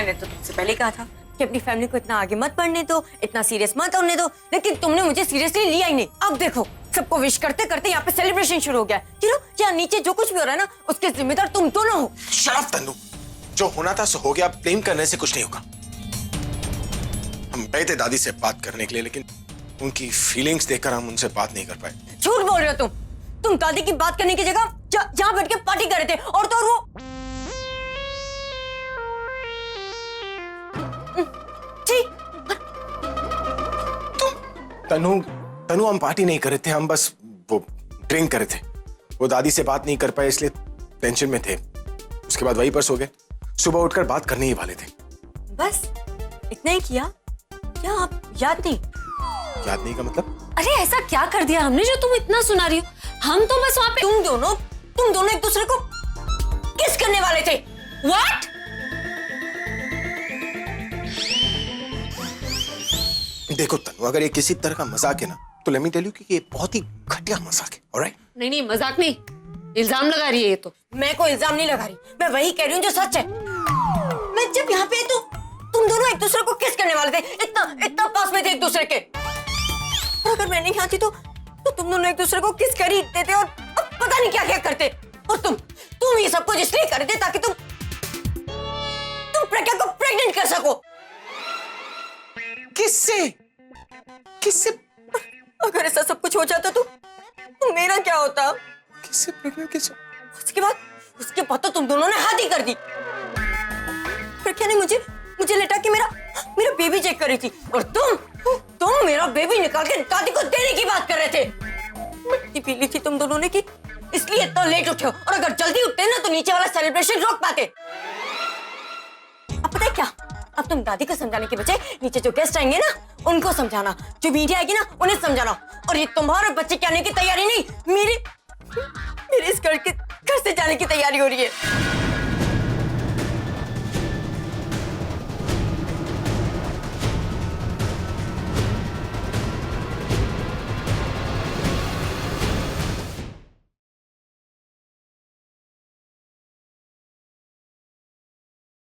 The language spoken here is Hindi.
मैंने तो तुमसे पहले कहा था कि अपनी फैमिली को इतना आगे मत बढ़ने दो, इतना सीरियस मत होने दो, लेकिन तुमने मुझे सीरियसली लिया ही नहीं। अब देखो सबको विश करते करते यहाँ पे सेलिब्रेशन शुरू हो गया। यहाँ नीचे जो कुछ भी हो रहा है ना, उसके जिम्मेदार तुम दोनों हो। शट अप तन्नू, जो होना था सो हो गया, ब्लेम करने से कुछ नहीं होगा। हम गए थे दादी से बात करने के लिए, लेकिन उनकी फीलिंग्स देखकर हम उनसे बात नहीं कर पाए। झूठ बोल रहे हो तुम दादी की बात करने की जगह जहाँ बैठ के पार्टी कर रहे थे, और तो और वो तनु हम पार्टी नहीं कर रहे थे, हम बस वो ड्रिंक कर रहे थे। वो दादी से बात नहीं कर पाए इसलिए टेंशन में थे। उसके बाद वही पर सो गए, सुबह उठकर बात करने ही वाले थे। बस इतना ही किया? क्या आप याद नहीं? याद नहीं का मतलब? अरे ऐसा क्या कर दिया हमने जो तुम इतना सुना रही हो? हम तो बस वहाँ पे तुम दोनों एक दूसरे को किस करने वाले थे। व्हाट? देखो तनु, अगर ये किसी तरह का मजाक है ना, तो लेट मी टेल यू कि ये बहुत ही घटिया मजाक है। ऑलराइट? नहीं मजाक नहीं, इल्जाम लगा रही है ये तो। मैं कोई इल्जाम नहीं लगा रही, मैं वही कह रही हूँ जो सच है। मैं जब यहाँ पे तो तुम दोनों एक दूसरे को किस करने वाले थे, इतना पास में थे एक दूसरे के। और अगर मैं नहीं आती तो तुम दोनों एक दूसरे को किस कर ही देते और पता नहीं क्या क्या करते। और तुम ये सब कुछ इसलिए कर रहे थे ताकि तुम प्रज्ञा को प्रेग्नेंट कर सको। किससे? अगर ऐसा सब कुछ हो जाता तो मेरा क्या होता? किससे प्रेग्नेंट? किससे? उसके बाद तो तुम दोनों ने हद ही कर दी। प्रज्ञा ने मुझे लेटा के मेरा बेबी चेक कर रही थी, और तुम मेरा बेबी निकाल के दादी को देने की बात कर रहे थे। मिट्टी पी ली थी तुम दोनों ने कि इसलिए इतना लेट उठे हो, और अगर जल्दी उठते ना तो नीचे वाला सेलिब्रेशन रोक पाते। अब पता है क्या, अब तुम दादी को समझाने के बजाय नीचे जो गेस्ट आएंगे ना उनको समझाना, जो मीडिया आएगी ना उन्हें समझाना। और ये तुम्हारे बच्चे के आने की तैयारी नहीं, मेरे इस घर से जाने की तैयारी हो रही है।